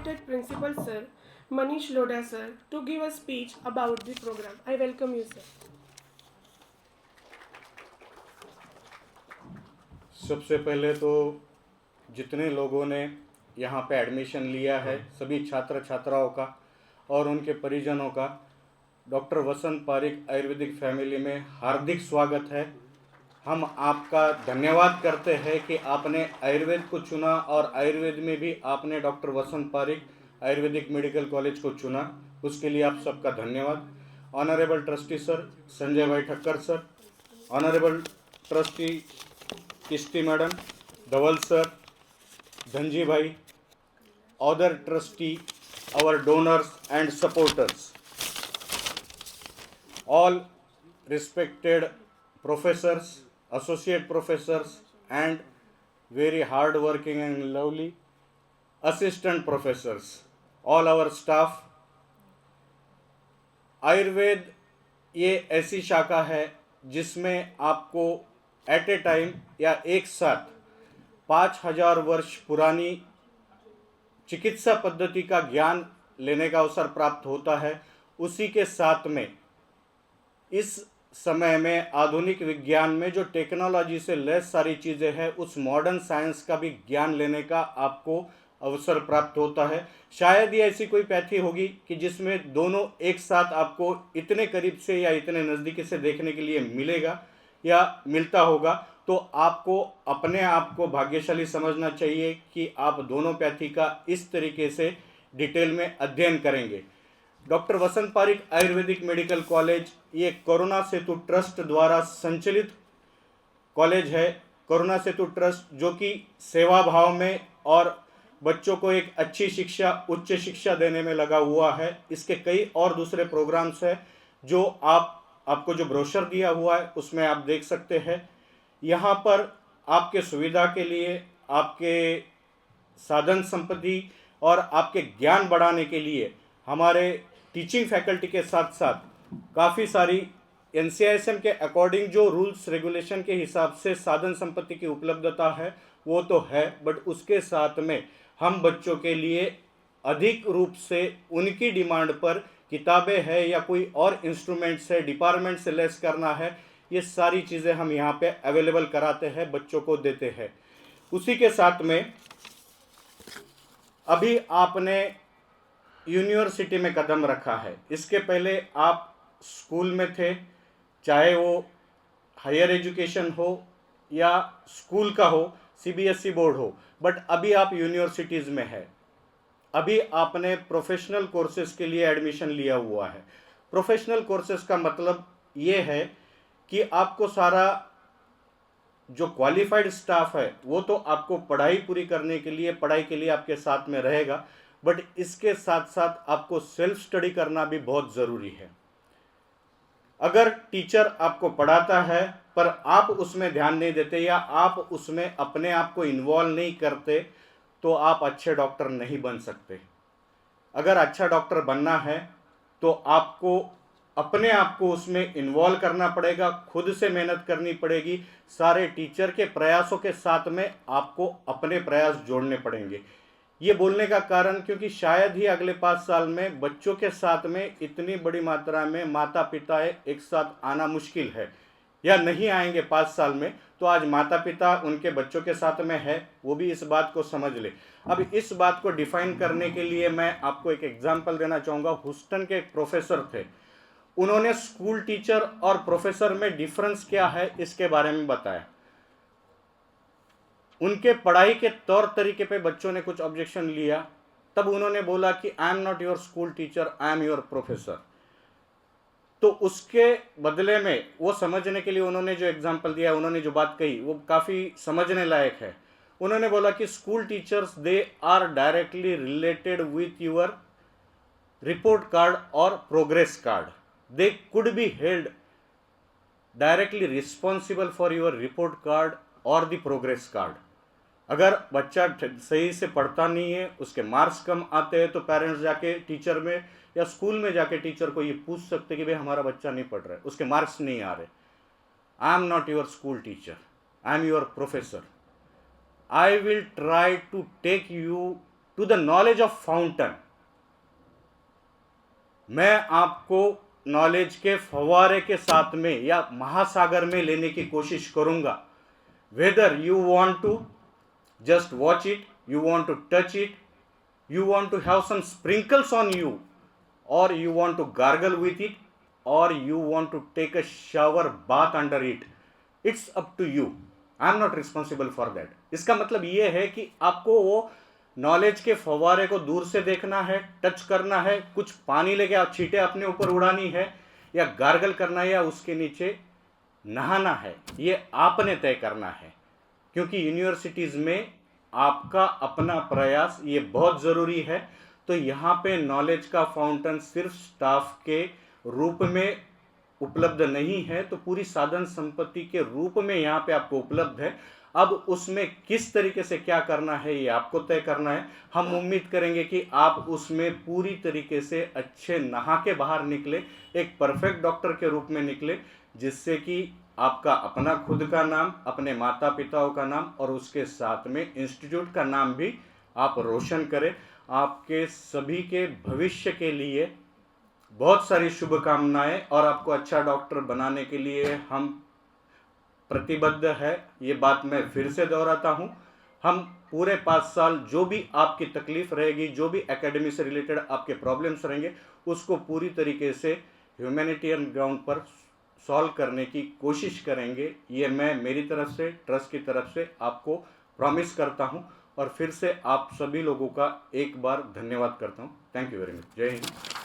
invited Principal Sir Manish Loda Sir to give a speech about the program. I welcome you, sir. सबसे पहले तो जितने लोगों ने यहाँ पे एडमिशन लिया है सभी छात्र छात्राओं का और उनके परिजनों का डॉक्टर वसंत पारिक आयुर्वेदिक फैमिली में हार्दिक स्वागत है। हम आपका धन्यवाद करते हैं कि आपने आयुर्वेद को चुना और आयुर्वेद में भी आपने डॉक्टर वसंत पारिक आयुर्वेदिक मेडिकल कॉलेज को चुना, उसके लिए आप सबका धन्यवाद। ऑनरेबल ट्रस्टी सर संजय भाई ठक्कर सर, ऑनरेबल ट्रस्टी किश्ती मैडम, धवल सर, धनजी भाई, other trustee, our donors and supporters, all respected professors, associate professors, and very hard working and lovely assistant professors, all our staff. Ayurveda ये ऐसी शाखा है जिसमें आपको एट ए time या एक साथ 5000 वर्ष पुरानी चिकित्सा पद्धति का ज्ञान लेने का अवसर प्राप्त होता है। उसी के साथ में इस समय में आधुनिक विज्ञान में जो टेक्नोलॉजी से लैस सारी चीज़ें हैं उस मॉडर्न साइंस का भी ज्ञान लेने का आपको अवसर प्राप्त होता है। शायद ये ऐसी कोई पैथी होगी कि जिसमें दोनों एक साथ आपको इतने करीब से या इतने नज़दीकी से देखने के लिए मिलेगा या मिलता होगा, तो आपको अपने आप को भाग्यशाली समझना चाहिए कि आप दोनों पैथी का इस तरीके से डिटेल में अध्ययन करेंगे। डॉक्टर वसंत पारिक आयुर्वेदिक मेडिकल कॉलेज ये कोरोना सेतु ट्रस्ट द्वारा संचालित कॉलेज है। कोरोना सेतु ट्रस्ट जो कि सेवा भाव में और बच्चों को एक अच्छी शिक्षा, उच्च शिक्षा देने में लगा हुआ है। इसके कई और दूसरे प्रोग्राम्स हैं जो आपको जो ब्रोशर दिया हुआ है उसमें आप देख सकते हैं। यहाँ पर आपके सुविधा के लिए, आपके साधन संपत्ति और आपके ज्ञान बढ़ाने के लिए हमारे टीचिंग फैकल्टी के साथ साथ काफ़ी सारी NCISM के अकॉर्डिंग जो रूल्स रेगुलेशन के हिसाब से साधन संपत्ति की उपलब्धता है वो तो है, बट उसके साथ में हम बच्चों के लिए अधिक रूप से उनकी डिमांड पर किताबें हैं या कोई और इंस्ट्रूमेंट्स है, डिपार्टमेंट से लेस करना है, ये सारी चीज़ें हम यहाँ पे अवेलेबल कराते हैं, बच्चों को देते हैं। उसी के साथ में अभी आपने यूनिवर्सिटी में कदम रखा है। इसके पहले आप स्कूल में थे, चाहे वो हायर एजुकेशन हो या स्कूल का हो, CBSE बोर्ड हो, बट अभी आप यूनिवर्सिटीज़ में है। अभी आपने प्रोफेशनल कोर्सेज के लिए एडमिशन लिया हुआ है। प्रोफेशनल कोर्सेज का मतलब ये है कि आपको सारा जो क्वालिफाइड स्टाफ है वो तो आपको पढ़ाई पूरी करने के लिए, पढ़ाई के लिए आपके साथ में रहेगा, बट इसके साथ साथ आपको सेल्फ स्टडी करना भी बहुत ज़रूरी है। अगर टीचर आपको पढ़ाता है पर आप उसमें ध्यान नहीं देते या आप उसमें अपने आप को इन्वॉल्व नहीं करते तो आप अच्छे डॉक्टर नहीं बन सकते। अगर अच्छा डॉक्टर बनना है तो आपको अपने आप को उसमें इन्वॉल्व करना पड़ेगा, खुद से मेहनत करनी पड़ेगी, सारे टीचर के प्रयासों के साथ में आपको अपने प्रयास जोड़ने पड़ेंगे। ये बोलने का कारण क्योंकि शायद ही अगले 5 साल में बच्चों के साथ में इतनी बड़ी मात्रा में माता पिता एक साथ आना मुश्किल है या नहीं आएंगे 5 साल में, तो आज माता पिता उनके बच्चों के साथ में है, वो भी इस बात को समझ ले। अब इस बात को डिफाइन करने के लिए मैं आपको एक एग्जांपल देना चाहूँगा। ह्यूस्टन के एक प्रोफेसर थे, उन्होंने स्कूल टीचर और प्रोफेसर में डिफरेंस क्या है इसके बारे में बताया। उनके पढ़ाई के तौर तरीके पे बच्चों ने कुछ ऑब्जेक्शन लिया, तब उन्होंने बोला कि आई am not your school teacher, I am your professor. तो उसके बदले में वो समझने के लिए उन्होंने जो एग्जाम्पल दिया, उन्होंने जो बात कही वो काफ़ी समझने लायक है। उन्होंने बोला कि school teachers they are directly related with your report card और progress card. They could be held directly responsible for your report card और द प्रोग्रेस कार्ड। अगर बच्चा सही से पढ़ता नहीं है, उसके मार्क्स कम आते हैं, तो पेरेंट्स जाके टीचर में या स्कूल में जाके टीचर को ये पूछ सकते कि भाई हमारा बच्चा नहीं पढ़ रहा है, उसके मार्क्स नहीं आ रहे। I am not your school teacher, I am your professor. I will try to take you to the knowledge of fountain. मैं आपको नॉलेज के फव्वारे के साथ में या महासागर में लेने की कोशिश करूंगा। Whether you want to just watch it, you want to touch it, you want to have some sprinkles on you, or you want to gargle with it, or you want to take a shower bath under it, it's up to you. I am not responsible for that. इसका मतलब ये है कि आपको वो knowledge के फव्वारे को दूर से देखना है, टच करना है, कुछ पानी लेके आप छींटे अपने ऊपर उड़ानी है, या गार्गल करना है, या उसके नीचे नहाना है, ये आपने तय करना है। क्योंकि यूनिवर्सिटीज़ में आपका अपना प्रयास ये बहुत ज़रूरी है। तो यहाँ पे नॉलेज का फाउंटेन सिर्फ स्टाफ के रूप में उपलब्ध नहीं है, तो पूरी साधन संपत्ति के रूप में यहाँ पे आपको उपलब्ध है। अब उसमें किस तरीके से क्या करना है ये आपको तय करना है। हम उम्मीद करेंगे कि आप उसमें पूरी तरीके से अच्छे नहा के बाहर निकले, एक परफेक्ट डॉक्टर के रूप में निकले, जिससे कि आपका अपना खुद का नाम, अपने माता पिताओं का नाम और उसके साथ में इंस्टीट्यूट का नाम भी आप रोशन करें। आपके सभी के भविष्य के लिए बहुत सारी शुभकामनाएं, और आपको अच्छा डॉक्टर बनाने के लिए हम प्रतिबद्ध है। ये बात मैं फिर से दोहराता हूँ, हम पूरे 5 साल जो भी आपकी तकलीफ रहेगी, जो भी एकेडमी से रिलेटेड आपके प्रॉब्लम्स रहेंगे, उसको पूरी तरीके से ह्यूमैनिटेरियन ग्राउंड पर सॉल्व करने की कोशिश करेंगे। ये मैं मेरी तरफ से, ट्रस्ट की तरफ से आपको प्रॉमिस करता हूँ, और फिर से आप सभी लोगों का एक बार धन्यवाद करता हूँ। Thank you very much. जय हिंद।